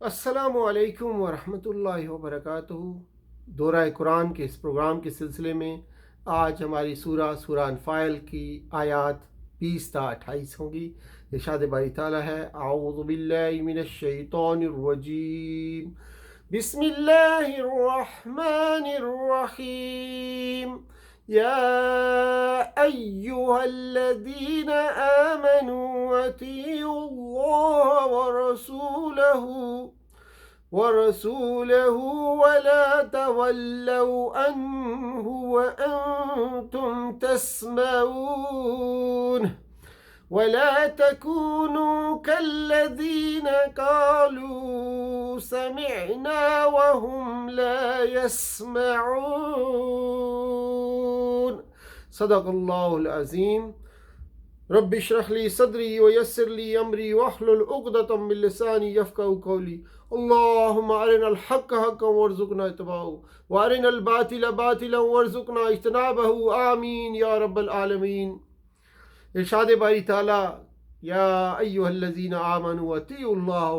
السلام علیکم ورحمۃ اللہ وبرکاتہ۔ دورہ قرآن کے اس پروگرام کے سلسلے میں آج ہماری سورہ انفال کی آیات 20 تا 28 ہوں گی۔ ارشاد باری تعالیٰ ہے، اعوذ باللہ من الشیطان الرجیم، بسم اللہ الرحمن الرحیم، یا ایہا الذین آمنوا اطیعوا اللہ ورسوله ولا تولوا عنه وأنتم تسمعون ولا تكونوا كالذين قالوا سمعنا وهم لا يسمعون۔ صدق اللہ العظیم۔ رب اشرح لي صدري ويسر لي امري واحلل عقدة من لساني يفقهوا قولي، اللهم ارنا الحق حقا وارزقنا اتباعه وارنا الباطل باطلا وارزقنا اجتنابه، آمین یا رب العالمین۔ ارشاد باری تعالیٰ، یا ایھا الذین آمنوا اطیعوا اللہ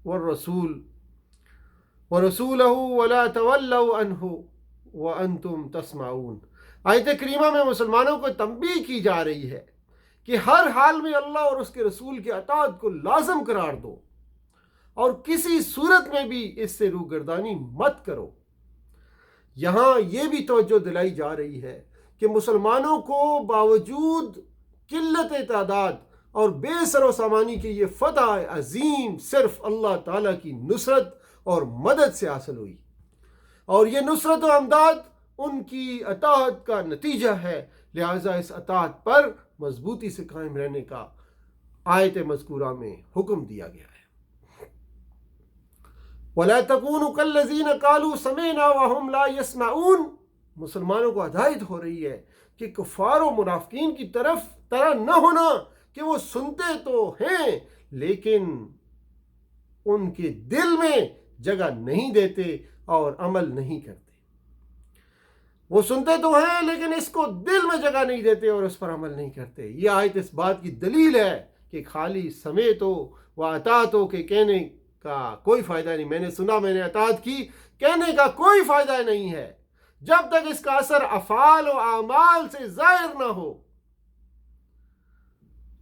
والرسول ورسولہ ولا تولوا عنہ وانتم تسمعون۔ آیت کریمہ میں مسلمانوں کو تنبیہ کی جا رہی ہے کہ ہر حال میں اللہ اور اس کے رسول کی اطاعت کو لازم قرار دو اور کسی صورت میں بھی اس سے روگردانی مت کرو۔ یہاں یہ بھی توجہ دلائی جا رہی ہے کہ مسلمانوں کو باوجود قلت تعداد اور بے سر و سامانی کے یہ فتح عظیم صرف اللہ تعالیٰ کی نصرت اور مدد سے حاصل ہوئی، اور یہ نصرت و امداد ان کی اطاعت کا نتیجہ ہے، لہٰذا اس اطاعت پر مضبوطی سے قائم رہنے کا آیت مذکورہ میں حکم دیا گیا ہے۔ وَلَا تَكُونُوا كَالَّذِينَ قَالُوا سَمِعْنَا وَهُمْ لَا يَسْمَعُونَ۔ مسلمانوں کو ہدایت ہو رہی ہے کہ کفار و منافقین کی طرح نہ ہونا کہ وہ سنتے تو ہیں لیکن ان کے دل میں جگہ نہیں دیتے اور عمل نہیں کرتے۔ وہ سنتے تو ہیں لیکن اس کو دل میں جگہ نہیں دیتے اور اس پر عمل نہیں کرتے۔ یہ آیت اس بات کی دلیل ہے کہ خالی سمیت ہو و اطاعت ہو کہ کہنے کا کوئی فائدہ نہیں، میں نے سنا، میں نے اطاعت کی، کہنے کا کوئی فائدہ نہیں ہے جب تک اس کا اثر افعال و اعمال سے ظاہر نہ ہو۔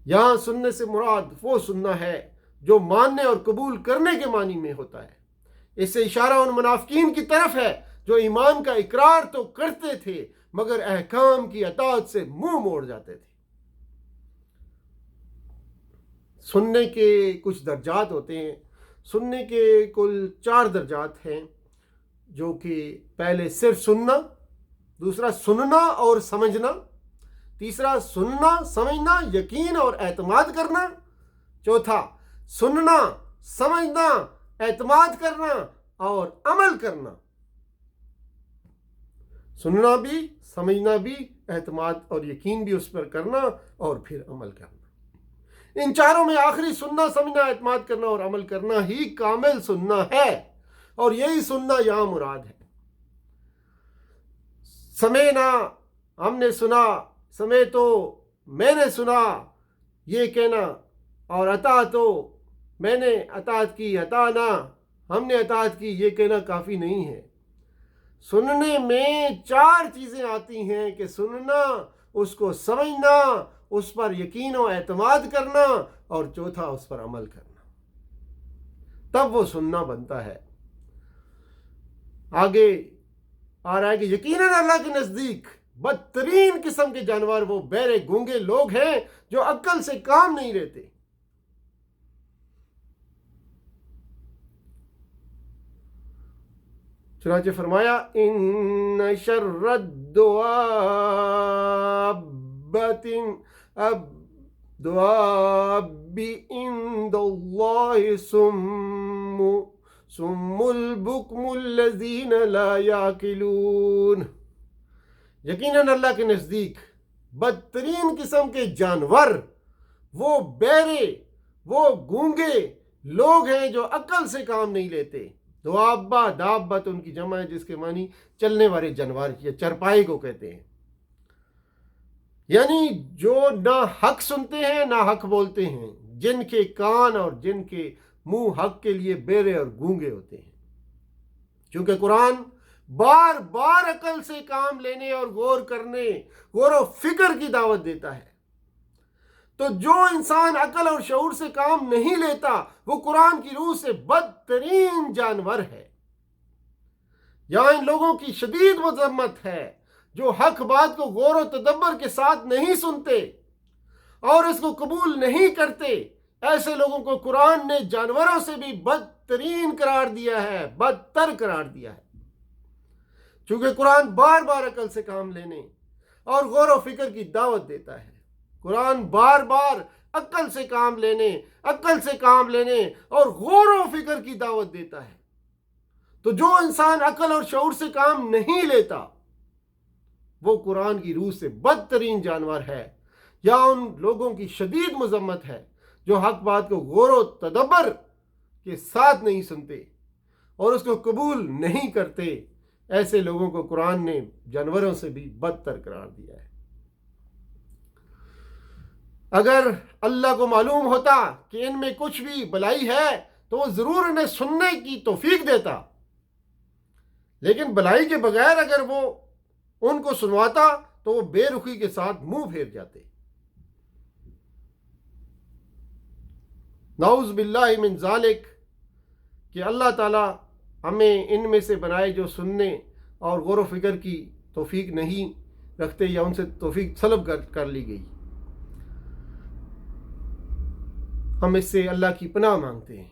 یہاں سننے سے مراد وہ سننا ہے جو ماننے اور قبول کرنے کے معنی میں ہوتا ہے۔ اس سے اشارہ ان منافقین کی طرف ہے جو ایمان کا اقرار تو کرتے تھے مگر احکام کی اطاعت سے منہ موڑ جاتے تھے۔ سننے کے کچھ درجات ہوتے ہیں، سننے کے کل 4 درجات ہیں، جو کہ پہلے صرف سننا، دوسرا سننا اور سمجھنا، تیسرا سننا سمجھنا یقین اور اعتماد کرنا، چوتھا سننا سمجھنا اعتماد کرنا اور عمل کرنا۔ سننا بھی، سمجھنا بھی، اعتماد اور یقین بھی اس پر کرنا اور پھر عمل کرنا۔ ان چاروں میں آخری سننا سمجھنا اعتماد کرنا اور عمل کرنا ہی کامل سننا ہے، اور یہی سننا یہاں مراد ہے۔ سمعنا ہم نے سنا، سمعتو میں نے سنا یہ کہنا، اور اطاعتو میں نے اطاعت کی، اطعنا ہم نے اطاعت کی یہ کہنا کافی نہیں ہے۔ سننے میں 4 چیزیں آتی ہیں کہ سننا، اس کو سمجھنا، اس پر یقین و اعتماد کرنا، اور چوتھا اس پر عمل کرنا، تب وہ سننا بنتا ہے۔ آگے آ رہا ہے کہ یقیناً اللہ کے نزدیک بدترین قسم کے جانور وہ بہرے گونگے لوگ ہیں جو عقل سے کام نہیں لیتے۔ چنانچہ فرمایا، ان شر الدواب عند اللہ صم البکم الذین لا یعقلون۔ یقیناً اللہ کے نزدیک بدترین قسم کے جانور وہ بہرے، وہ گونگے لوگ ہیں جو عقل سے کام نہیں لیتے۔ دوابہ، دابت ان کی جمع ہے جس کے معنی چلنے والے جانور یا چرپائی کو کہتے ہیں، یعنی جو نہ حق سنتے ہیں نہ حق بولتے ہیں، جن کے کان اور جن کے منہ حق کے لیے بیرے اور گونگے ہوتے ہیں۔ چونکہ قرآن بار بار عقل سے کام لینے اور غور و فکر کی دعوت دیتا ہے، تو جو انسان عقل اور شعور سے کام نہیں لیتا وہ قرآن کی روح سے بدترین جانور ہے۔ یہاں ان لوگوں کی شدید مذمت ہے جو حق بات کو غور و تدبر کے ساتھ نہیں سنتے اور اس کو قبول نہیں کرتے۔ ایسے لوگوں کو قرآن نے جانوروں سے بھی بدترین قرار دیا ہے، بدتر قرار دیا ہے۔ چونکہ قرآن بار بار عقل سے کام لینے اور غور و فکر کی دعوت دیتا ہے۔ قرآن بار بار عقل سے کام لینے اور غور و فکر کی دعوت دیتا ہے، تو جو انسان عقل اور شعور سے کام نہیں لیتا وہ قرآن کی روح سے بدترین جانور ہے۔ یا ان لوگوں کی شدید مذمت ہے جو حق بات کو غور و تدبر کے ساتھ نہیں سنتے اور اس کو قبول نہیں کرتے۔ ایسے لوگوں کو قرآن نے جانوروں سے بھی بدتر قرار دیا ہے۔ اگر اللہ کو معلوم ہوتا کہ ان میں کچھ بھی بلائی ہے تو وہ ضرور انہیں سننے کی توفیق دیتا، لیکن بلائی کے بغیر اگر وہ ان کو سنواتا تو وہ بے رخی کے ساتھ منہ پھیر جاتے۔ نعوذ باللہ من ذالک، کہ اللہ تعالی ہمیں ان میں سے بنائے جو سننے اور غور و فکر کی توفیق نہیں رکھتے یا ان سے توفیق طلب کر لی گئی۔ ہم اس سے اللہ کی پناہ مانگتے ہیں،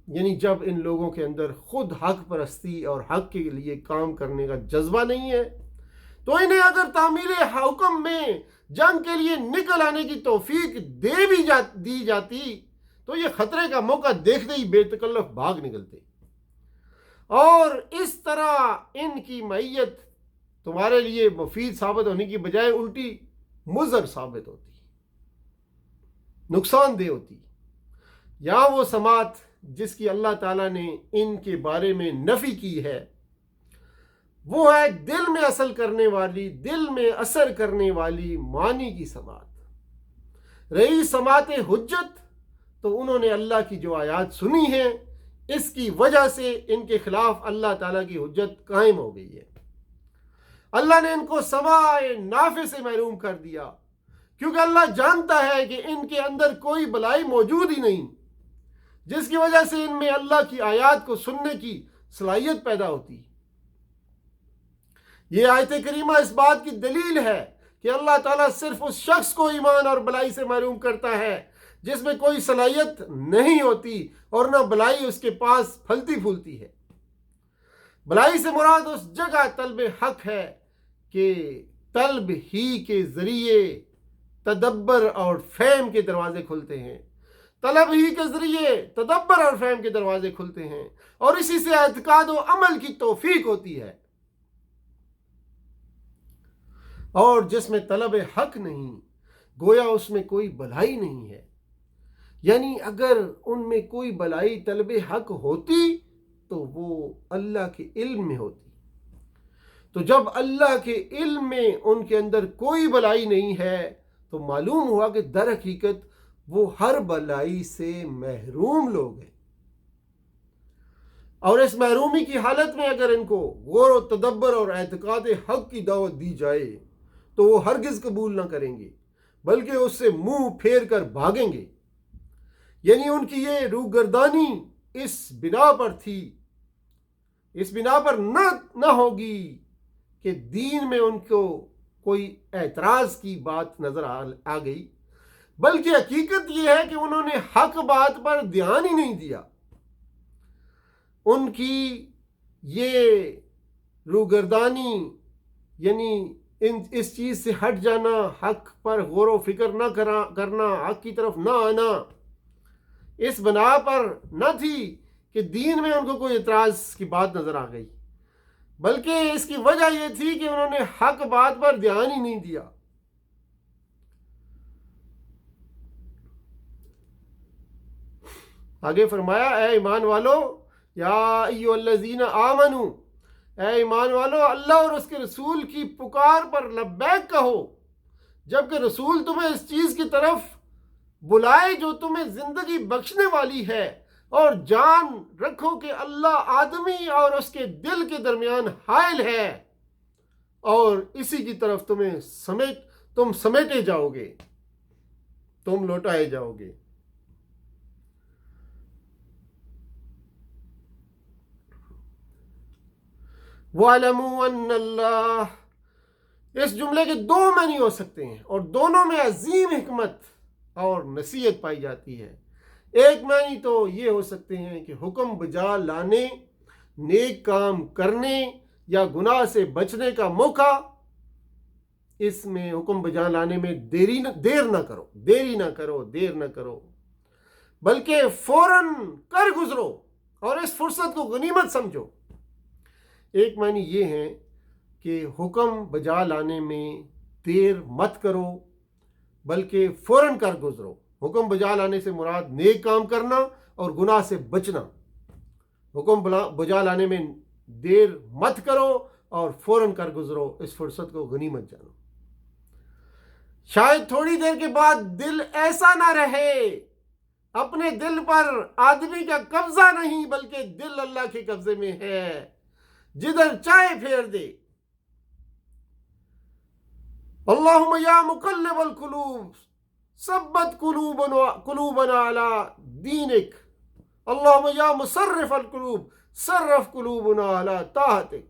یعنی جب ان لوگوں کے اندر خود حق پرستی اور حق کے لیے کام کرنے کا جذبہ نہیں ہے تو انہیں اگر تعمیل حکم میں جنگ کے لیے نکل آنے کی توفیق دی جاتی تو یہ خطرے کا موقع دیکھتے ہی بے تکلف بھاگ نکلتے، اور اس طرح ان کی معیت تمہارے لیے مفید ثابت ہونے کی بجائے الٹی مضر ثابت ہوتی، نقصان دہ ہوتی۔ یہاں وہ سماعت جس کی اللہ تعالیٰ نے ان کے بارے میں نفی کی ہے وہ ہے دل میں اثر کرنے والی معنی کی سماعت۔ رہی سماعت حجت تو انہوں نے اللہ کی جو آیات سنی ہیں اس کی وجہ سے ان کے خلاف اللہ تعالیٰ کی حجت قائم ہو گئی ہے۔ اللہ نے ان کو سماع نافع سے محروم کر دیا کیونکہ اللہ جانتا ہے کہ ان کے اندر کوئی بلائی موجود ہی نہیں جس کی وجہ سے ان میں اللہ کی آیات کو سننے کی صلاحیت پیدا ہوتی۔ یہ آیت کریمہ اس بات کی دلیل ہے کہ اللہ تعالیٰ صرف اس شخص کو ایمان اور بلائی سے محروم کرتا ہے جس میں کوئی صلاحیت نہیں ہوتی اور نہ بلائی اس کے پاس پھلتی پھولتی ہے۔ بلائی سے مراد اس جگہ طلب حق ہے کہ طلب ہی کے ذریعے تدبر اور فہم کے دروازے کھلتے ہیں، طلب ہی کے ذریعے تدبر اور فہم کے دروازے کھلتے ہیں، اور اسی سے اعتقاد و عمل کی توفیق ہوتی ہے۔ اور جس میں طلب حق نہیں گویا اس میں کوئی بلائی نہیں ہے، یعنی اگر ان میں کوئی بلائی طلب حق ہوتی تو وہ اللہ کے علم میں ہوتی، تو جب اللہ کے علم میں ان کے اندر کوئی بلائی نہیں ہے تو معلوم ہوا کہ در حقیقت وہ ہر بلائی سے محروم لوگ ہیں، اور اس محرومی کی حالت میں اگر ان کو غور و تدبر اور اعتقاد حق کی دعوت دی جائے تو وہ ہرگز قبول نہ کریں گے بلکہ اس سے منہ پھیر کر بھاگیں گے۔ یعنی ان کی یہ روگردانی اس بنا پر تھی، اس بنا پر نہ ہوگی کہ دین میں ان کو کوئی اعتراض کی بات نظر آ گئی، بلکہ حقیقت یہ ہے کہ انہوں نے حق بات پر دھیان ہی نہیں دیا۔ ان کی یہ روگردانی یعنی اس چیز سے ہٹ جانا، حق پر غور و فکر نہ کرنا، حق کی طرف نہ آنا، اس بنا پر نہ تھی کہ دین میں ان کو کوئی اعتراض کی بات نظر آ گئی، بلکہ اس کی وجہ یہ تھی کہ انہوں نے حق بات پر دھیان ہی نہیں دیا۔ آگے فرمایا، اے ایمان والو، یا ایھا الذین آمنو، اے ایمان والو، اللہ اور اس کے رسول کی پکار پر لبیک کہو جبکہ رسول تمہیں اس چیز کی طرف بلائے جو تمہیں زندگی بخشنے والی ہے، اور جان رکھو کہ اللہ آدمی اور اس کے دل کے درمیان حائل ہے، اور اسی کی طرف تم سمیٹے جاؤ گے، تم لوٹائے جاؤ گے۔ وَاعْلَمُوا أَنَّ اللَّهَ، اس جملے کے دو معنی ہو سکتے ہیں اور دونوں میں عظیم حکمت اور نصیحت پائی جاتی ہے۔ ایک معنی تو یہ ہو سکتے ہیں کہ حکم بجا لانے، نیک کام کرنے یا گناہ سے بچنے کا موقع، اس میں حکم بجا لانے میں دیر نہ کرو بلکہ فوراً کر گزرو اور اس فرصت کو غنیمت سمجھو۔ ایک معنی یہ ہے کہ حکم بجا لانے میں دیر مت کرو بلکہ فوراً کر گزرو۔ حکم بجا لانے سے مراد نیک کام کرنا اور گناہ سے بچنا۔ حکم بجا لانے میں دیر مت کرو اور فوراً کر گزرو، اس فرصت کو غنیمت جانو۔ شاید تھوڑی دیر کے بعد دل ایسا نہ رہے، اپنے دل پر آدمی کا قبضہ نہیں بلکہ دل اللہ کے قبضے میں ہے، جدھر چاہے پھیر دے۔ اللہم یا مقلب القلوب ثبت قلوبنا علی دینک، اللہم یا مصرف القلوب صرف قلوبنا علی طاعتک۔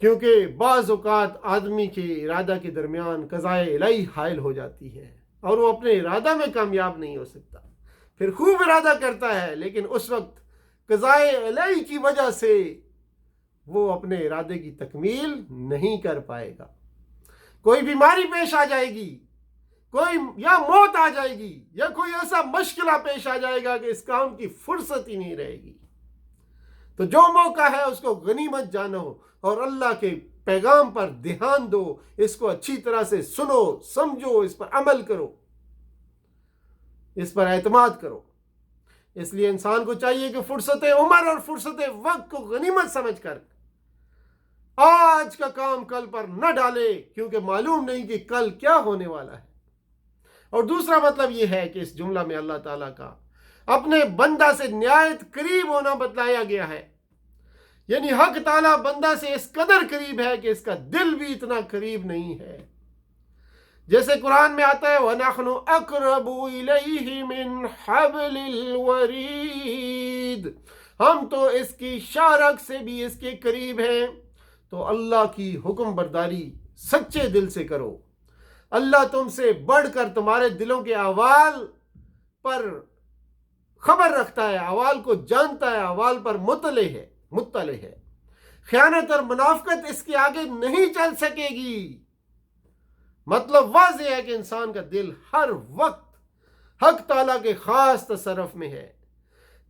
کیونکہ بعض اوقات آدمی کے ارادہ کے درمیان قضائے الہی حائل ہو جاتی ہے اور وہ اپنے ارادہ میں کامیاب نہیں ہو سکتا، پھر خوب ارادہ کرتا ہے لیکن اس وقت قضائے الہی کی وجہ سے وہ اپنے ارادے کی تکمیل نہیں کر پائے گا۔ کوئی بیماری پیش آ جائے گی، یا موت آ جائے گی، یا کوئی ایسا مشکلہ پیش آ جائے گا کہ اس کام کی فرصت ہی نہیں رہے گی۔ تو جو موقع ہے اس کو غنیمت جانو اور اللہ کے پیغام پر دھیان دو، اس کو اچھی طرح سے سنو، سمجھو، اس پر عمل کرو، اس پر اعتماد کرو۔ اس لیے انسان کو چاہیے کہ فرصت عمر اور فرصت وقت کو غنیمت سمجھ کر آج کا کام کل پر نہ ڈالے، کیونکہ معلوم نہیں کہ کل کیا ہونے والا ہے۔ اور دوسرا مطلب یہ ہے کہ اس جملہ میں اللہ تعالیٰ کا اپنے بندہ سے نہایت قریب ہونا بتلایا گیا ہے، یعنی حق تعالیٰ بندہ سے اس قدر قریب ہے کہ اس کا دل بھی اتنا قریب نہیں ہے۔ جیسے قرآن میں آتا ہے وَنَحْنُ أَقْرَبُ إِلَيْهِ مِنْ حَبْلِ الْوَرِيدِ، ہم تو اس کی شارک سے بھی اس کے قریب ہیں۔ تو اللہ کی حکم برداری سچے دل سے کرو۔ اللہ تم سے بڑھ کر تمہارے دلوں کے احوال پر خبر رکھتا ہے، احوال کو جانتا ہے، احوال پر مطلع ہے۔ خیانت اور منافقت اس کے آگے نہیں چل سکے گی۔ مطلب واضح ہے کہ انسان کا دل ہر وقت حق تعالیٰ کے خاص تصرف میں ہے۔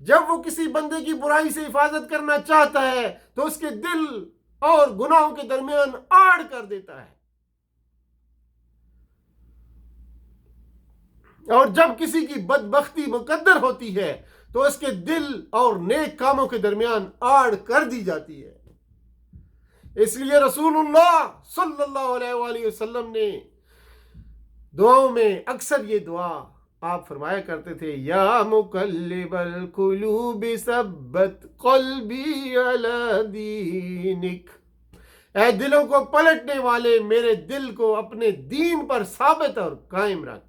جب وہ کسی بندے کی برائی سے حفاظت کرنا چاہتا ہے تو اس کے دل اور گناہوں کے درمیان آڑ کر دیتا ہے، اور جب کسی کی بدبختی مقدر ہوتی ہے تو اس کے دل اور نیک کاموں کے درمیان آڑ کر دی جاتی ہے۔ اس لیے رسول اللہ صلی اللہ علیہ وآلہ وسلم نے دعاؤں میں اکثر یہ دعا آپ فرمایا کرتے تھے، یا مقلب القلوب ثبت قلبی علی دینک، اے دلوں کو پلٹنے والے میرے دل کو اپنے دین پر ثابت اور قائم رکھ۔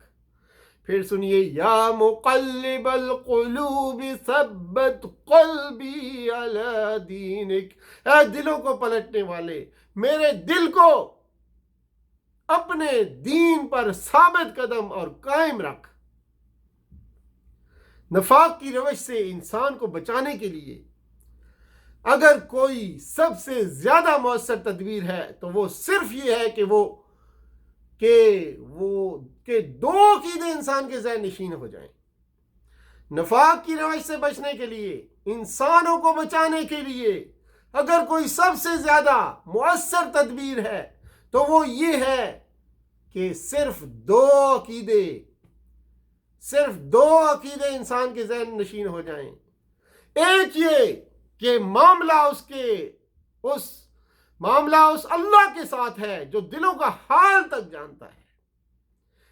پھر سنیے، یا مقلب القلوب ثبت قلبی علی دینک، اے دلوں کو پلٹنے والے میرے دل کو اپنے دین پر ثابت قدم اور قائم رکھ۔ نفاق کی روش سے انسان کو بچانے کے لیے اگر کوئی سب سے زیادہ مؤثر تدبیر ہے تو وہ صرف یہ ہے کہ دو عقیدے انسان کے ذہن نشین ہو جائیں۔ نفاق کی روش سے بچنے کے لیے، انسانوں کو بچانے کے لیے اگر کوئی سب سے زیادہ مؤثر تدبیر ہے تو وہ یہ ہے کہ صرف دو عقیدے انسان کے ذہن نشین ہو جائیں۔ ایک یہ کہ معاملہ اس اللہ کے ساتھ ہے جو دلوں کا حال تک جانتا ہے۔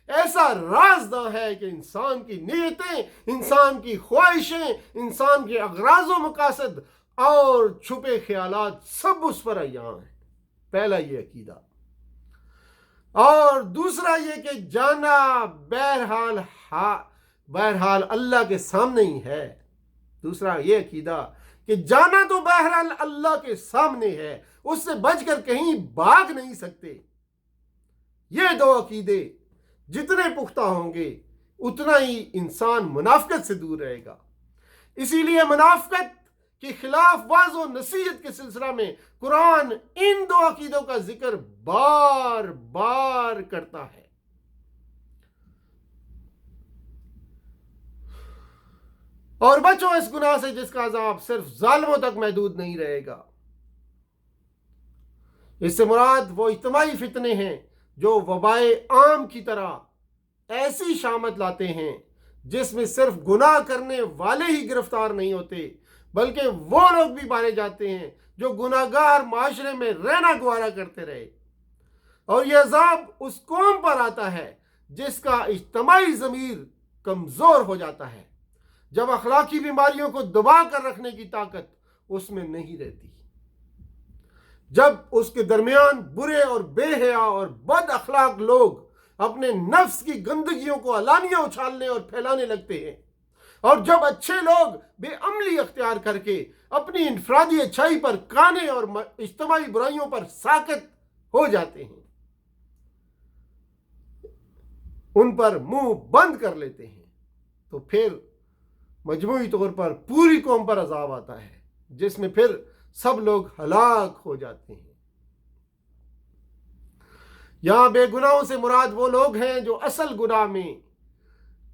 ایسا رازداں ہے کہ انسان کی نیتیں، انسان کی خواہشیں، انسان کے اغراض و مقاصد اور چھپے خیالات سب اس پر عیاں ہیں۔ پہلا یہ عقیدہ، اور دوسرا یہ کہ جانا بہرحال اللہ کے سامنے ہی ہے۔ دوسرا یہ عقیدہ کہ جانا تو بہرحال اللہ کے سامنے ہے، اس سے بچ کر کہیں بھاگ نہیں سکتے۔ یہ دو عقیدے جتنے پختہ ہوں گے اتنا ہی انسان منافقت سے دور رہے گا۔ اسی لیے منافقت کے خلاف واعظ و نصیحت کے سلسلہ میں قرآن ان دو عقیدوں کا ذکر بار بار کرتا ہے۔ اور بچو اس گناہ سے جس کا عذاب صرف ظالموں تک محدود نہیں رہے گا۔ اس سے مراد وہ اجتماعی فتنے ہیں جو وبائے عام کی طرح ایسی شامت لاتے ہیں جس میں صرف گناہ کرنے والے ہی گرفتار نہیں ہوتے بلکہ وہ لوگ بھی مارے جاتے ہیں جو گناہگار معاشرے میں رہنا گوارا کرتے رہے۔ اور یہ عذاب اس قوم پر آتا ہے جس کا اجتماعی ضمیر کمزور ہو جاتا ہے، جب اخلاقی بیماریوں کو دبا کر رکھنے کی طاقت اس میں نہیں رہتی، جب اس کے درمیان برے اور بے حیا اور بد اخلاق لوگ اپنے نفس کی گندگیوں کو علانیہ اچھالنے اور پھیلانے لگتے ہیں، اور جب اچھے لوگ بے عملی اختیار کر کے اپنی انفرادی اچھائی پر کانے اور اجتماعی برائیوں پر ساکت ہو جاتے ہیں، ان پر منہ بند کر لیتے ہیں، تو پھر مجموعی طور پر پوری قوم پر عذاب آتا ہے جس میں پھر سب لوگ ہلاک ہو جاتے ہیں۔ یہاں بے گناہوں سے مراد وہ لوگ ہیں جو اصل گناہ میں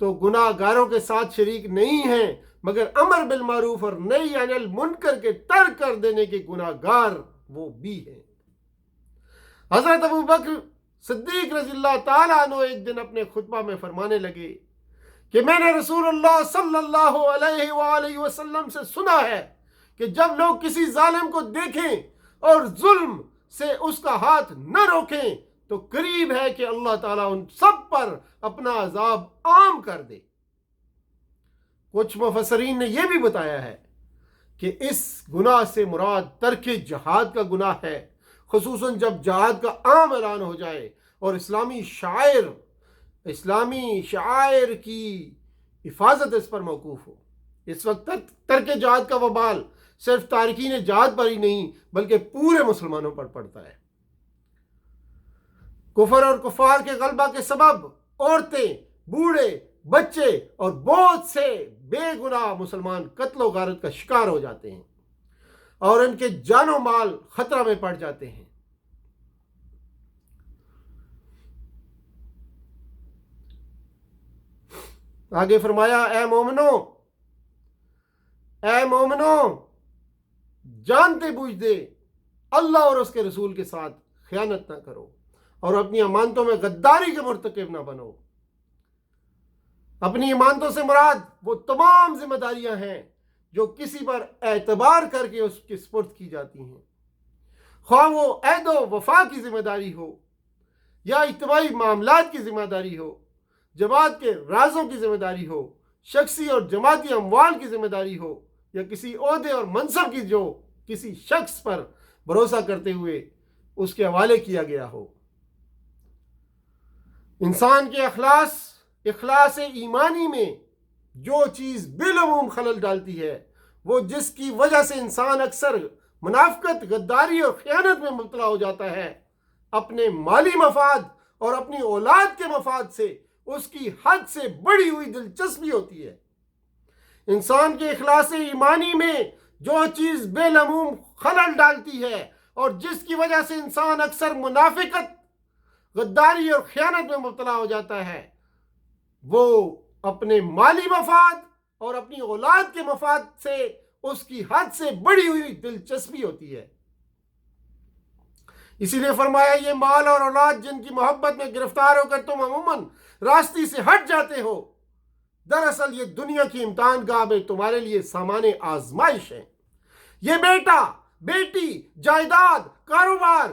تو گناہ گاروں کے ساتھ شریک نہیں ہیں، مگر امر بالمعروف اور نہی عن المنکر کے ترک کر دینے کے گناہ گار وہ بھی ہیں۔ حضرت ابوبکر صدیق رضی اللہ تعالیٰ عنہ ایک دن اپنے خطبہ میں فرمانے لگے کہ میں نے رسول اللہ صلی اللہ علیہ وآلہ وسلم سے سنا ہے کہ جب لوگ کسی ظالم کو دیکھیں اور ظلم سے اس کا ہاتھ نہ روکیں تو قریب ہے کہ اللہ تعالیٰ ان سب پر اپنا عذاب عام کر دے۔ کچھ مفسرین نے یہ بھی بتایا ہے کہ اس گناہ سے مراد ترک جہاد کا گناہ ہے، خصوصاً جب جہاد کا عام اعلان ہو جائے اور اسلامی شعائر کی حفاظت اس پر موقوف ہو۔ اس وقت ترک جہاد کا وبال صرف تارکین جہاد پر ہی نہیں بلکہ پورے مسلمانوں پر پڑتا ہے۔ کفر اور کفار کے غلبہ کے سبب عورتیں، بوڑھے، بچے اور بہت سے بے گناہ مسلمان قتل و غارت کا شکار ہو جاتے ہیں اور ان کے جان و مال خطرہ میں پڑ جاتے ہیں۔ آگے فرمایا، اے مومنو جانتے بوجھتے اللہ اور اس کے رسول کے ساتھ خیانت نہ کرو اور اپنی امانتوں میں غداری کے مرتکب نہ بنو۔ اپنی امانتوں سے مراد وہ تمام ذمہ داریاں ہیں جو کسی پر اعتبار کر کے اس کی سپرد کی جاتی ہیں، خواہ وہ عہد و وفا کی ذمہ داری ہو یا اجتماعی معاملات کی ذمہ داری ہو، جماعت کے رازوں کی ذمہ داری ہو، شخصی اور جماعتی اموال کی ذمہ داری ہو، یا کسی عہدے اور منصب کی جو کسی شخص پر بھروسہ کرتے ہوئے اس کے حوالے کیا گیا ہو۔ انسان کے اخلاص ایمانی میں جو چیز بالعموم خلل ڈالتی ہے، وہ جس کی وجہ سے انسان اکثر منافقت، غداری اور خیانت میں مبتلا ہو جاتا ہے، اپنے مالی مفاد اور اپنی اولاد کے مفاد سے اس کی حد سے بڑی ہوئی دلچسپی ہوتی ہے۔ انسان کے اخلاص ایمانی میں جو چیز بالعموم خلل ڈالتی ہے اور جس کی وجہ سے انسان اکثر منافقت، غداری اور خیانت میں مبتلا ہو جاتا ہے، وہ اپنے مالی مفاد اور اپنی اولاد کے مفاد سے اس کی حد سے بڑی ہوئی دلچسپی ہوتی ہے۔ اسی لیے فرمایا، یہ مال اور اولاد جن کی محبت میں گرفتار ہو کر تم عموماً راستے سے ہٹ جاتے ہو، دراصل یہ دنیا کی امتحان گاہ میں تمہارے لیے سامان آزمائش ہے۔ یہ بیٹا، بیٹی، جائیداد، کاروبار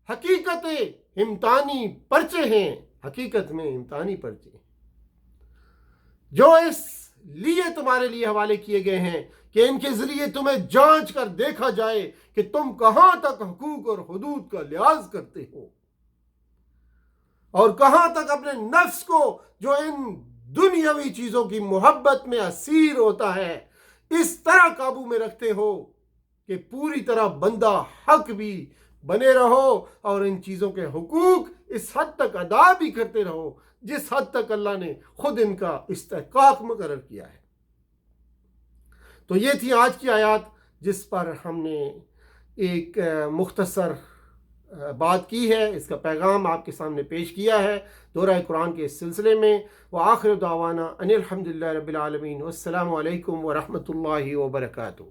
حقیقت امتحانی پرچے ہیں، حقیقت میں امتحانی پرچے جو اس لیے تمہارے لیے حوالے کیے گئے ہیں کہ ان کے ذریعے تمہیں جانچ کر دیکھا جائے کہ تم کہاں تک حقوق اور حدود کا لحاظ کرتے ہو اور کہاں تک اپنے نفس کو جو ان دنیاوی چیزوں کی محبت میں اسیر ہوتا ہے اس طرح قابو میں رکھتے ہو کہ پوری طرح بندہ حق بھی بنے رہو اور ان چیزوں کے حقوق اس حد تک ادا بھی کرتے رہو جس حد تک اللہ نے خود ان کا استحقاق مقرر کیا ہے۔ تو یہ تھی آج کی آیات جس پر ہم نے ایک مختصر بات کی ہے، اس کا پیغام آپ کے سامنے پیش کیا ہے دورہ قرآن کے اس سلسلے میں۔ وآخر دعوانا ان الحمدللہ رب العالمین، والسلام علیکم ورحمۃ اللہ وبرکاتہ۔